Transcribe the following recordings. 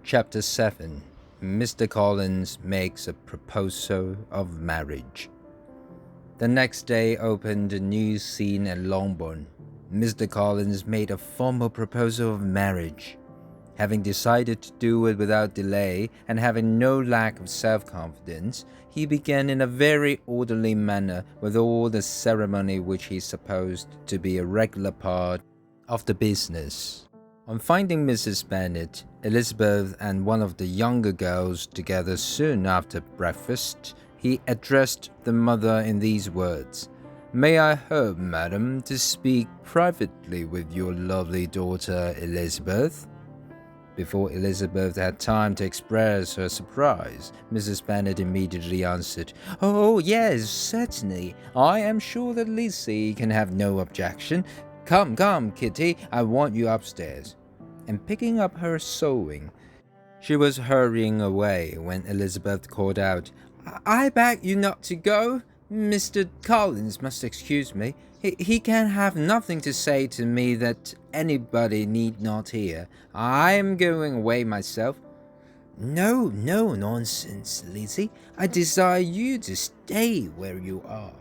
Chapter 7. Mr. Collins makes a proposal of marriage. The next day opened a new scene at Longbourn. Mr. Collins made a formal proposal of marriage. Having decided to do it without delay and having no lack of self-confidence, he began in a very orderly manner with all the ceremony which he supposed to be a regular part of the business. On finding Mrs. Bennet, Elizabeth and one of the younger girls together soon after breakfast, he addressed the mother in these words: "May I hope, madam, to speak privately with your lovely daughter Elizabeth?" Before Elizabeth had time to express her surprise, Mrs. Bennet immediately answered, "Oh, yes, certainly. I am sure that Lizzie can have no objection. Come, come, Kitty, I want you upstairs." And picking up her sewing, she was hurrying away when Elizabeth called out, "I beg you not to go. Mr. Collins must excuse me. He can have nothing to say to me that anybody need not hear. I am going away myself." "No, no, nonsense, Lizzie. I desire you to stay where you are."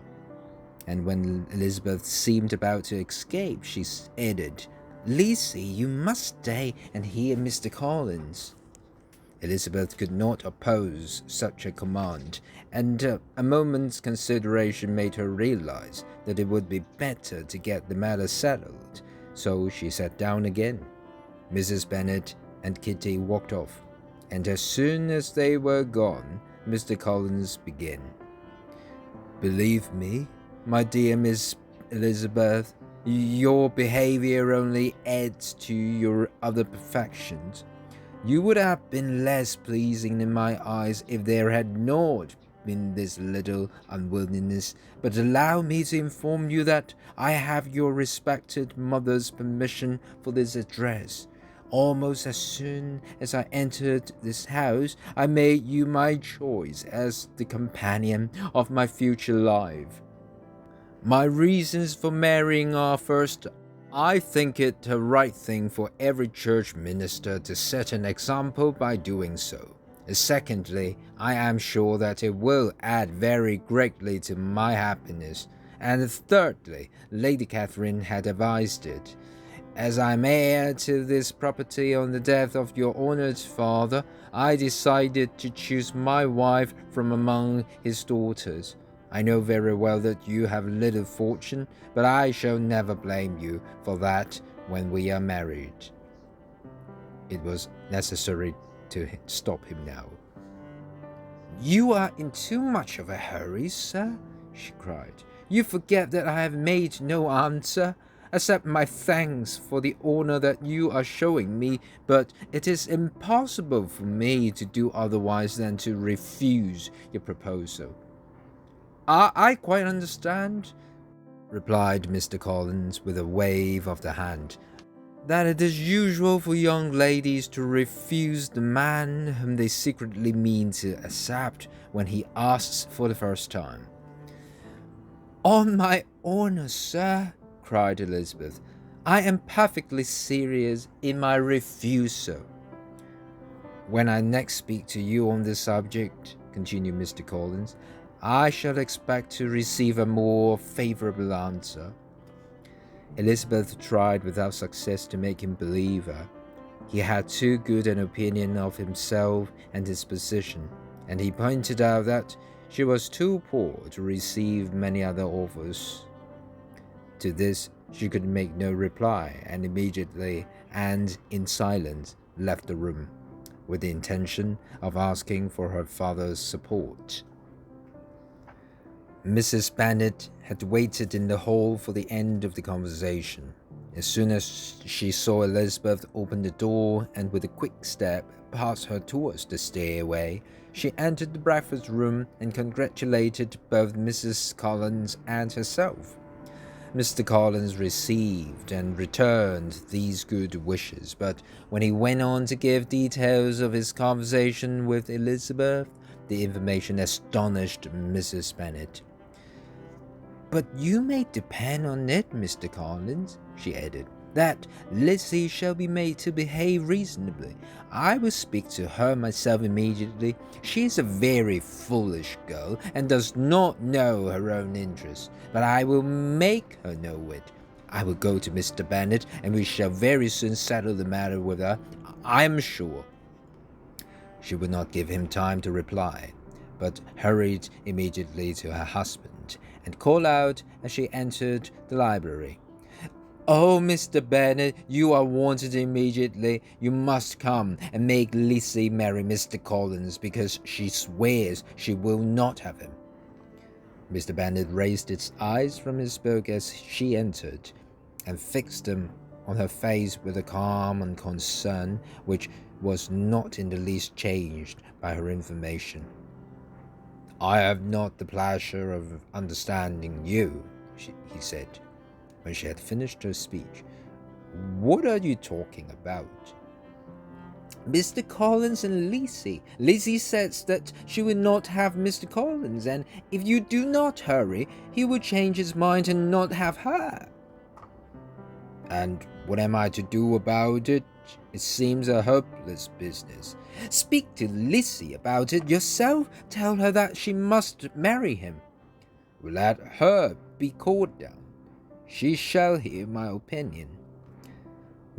And when Elizabeth seemed about to escape, she added, "Lizzie, you must stay and hear Mr. Collins." Elizabeth could not oppose such a command, and a moment's consideration made her realize that it would be better to get the matter settled, so she sat down again. Mrs. Bennet and Kitty walked off, and as soon as they were gone, Mr. Collins began. "Believe me, my dear Miss Elizabeth, your behavior only adds to your other perfections. You would have been less pleasing in my eyes if there had not been this little unwillingness, but allow me to inform you that I have your respected mother's permission for this address. Almost as soon as I entered this house, I made you my choice as the companion of my future life. My reasons for marrying are, first, I think it the right thing for every church minister to set an example by doing so. Secondly, I am sure that it will add very greatly to my happiness. And thirdly, Lady Catherine had advised it. As I am heir to this property on the death of your honoured father, I decided to choose my wife from among his daughters. I know very well that you have little fortune, but I shall never blame you for that when we are married." It was necessary to stop him now. "You are in too much of a hurry, sir," she cried. "You forget that I have made no answer. Accept my thanks for the honor that you are showing me, but it is impossible for me to do otherwise than to refuse your proposal." I quite understand," replied Mr. Collins with a wave of the hand, "that it is usual for young ladies to refuse the man whom they secretly mean to accept when he asks for the first time." "On my honor, sir," cried Elizabeth, "I am perfectly serious in my refusal." "When I next speak to you on this subject," continued Mr. Collins, "I shall expect to receive a more favorable answer." Elizabeth tried without success to make him believe her. He had too good an opinion of himself and his position, and he pointed out that she was too poor to receive many other offers. To this she could make no reply, and immediately and in silence left the room, with the intention of asking for her father's support. Mrs. Bennet had waited in the hall for the end of the conversation. As soon as she saw Elizabeth open the door and with a quick step pass her towards the stairway, she entered the breakfast room and congratulated both Mrs. Collins and herself. Mr. Collins received and returned these good wishes, but when he went on to give details of his conversation with Elizabeth, the information astonished Mrs. Bennet. "But you may depend on it, Mr. Collins," she added, that Lizzie shall be made to behave reasonably. I will speak to her myself immediately. She is a very foolish girl, and does not know her own interest, but I will make her know it. I will go to Mr. Bennet, and we shall very soon settle the matter with her, I am sure." She would not give him time to reply, but hurried immediately to her husband, and called out as she entered the library, "Oh, Mr. Bennet, you are wanted immediately. You must come and make Lizzie marry Mr. Collins, because she swears she will not have him." Mr. Bennet raised his eyes from his book as she entered, and fixed them on her face with a calm and concern which was not in the least changed by her information. "I have not the pleasure of understanding you," he said, when she had finished her speech. "What are you talking about?" "Mr. Collins and Lizzie. Lizzie says that she will not have Mr. Collins, and if you do not hurry, he will change his mind and not have her." "And what am I to do about it? It seems a hopeless business." "Speak to Lizzie about it yourself. Tell her that she must marry him." "Let her be called down. She shall hear my opinion."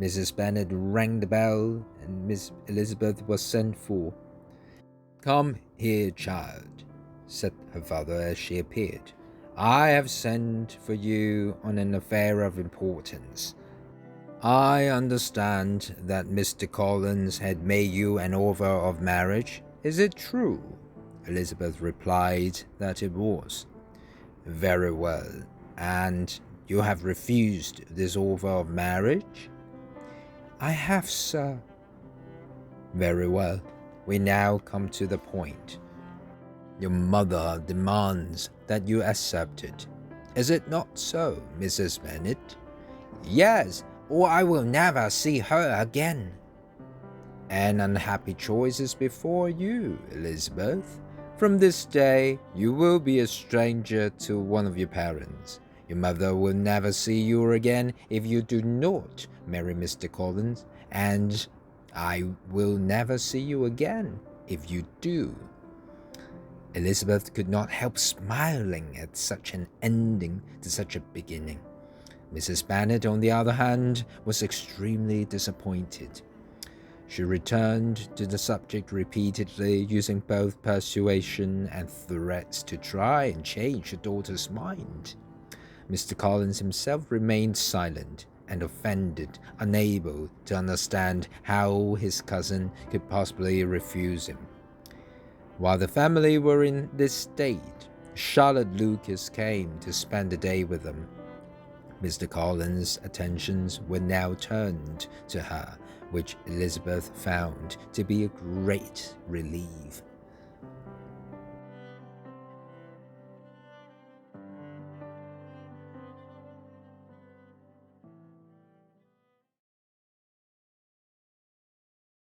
Mrs. Bennet rang the bell, and Miss Elizabeth was sent for. "Come here, child," said her father as she appeared. "I have sent for you on an affair of importance. I understand that Mr. Collins had made you an offer of marriage. Is it true?" Elizabeth replied that it was. "Very well. And you have refused this offer of marriage?" "I have, sir." "Very well. We now come to the point. Your mother demands that you accept it. Is it not so, Mrs. Bennet?" "Yes, or I will never see her again." "An unhappy choice is before you, Elizabeth. From this day you will be a stranger to one of your parents. Your mother will never see you again if you do not marry Mr. Collins, and I will never see you again if you do." Elizabeth could not help smiling at such an ending to such a beginning. Mrs. Bennet, on the other hand, was extremely disappointed. She returned to the subject repeatedly, using both persuasion and threats to try and change her daughter's mind. Mr. Collins himself remained silent and offended, unable to understand how his cousin could possibly refuse him. While the family were in this state, Charlotte Lucas came to spend the day with them. Mr. Collins' attentions were now turned to her, which Elizabeth found to be a great relief.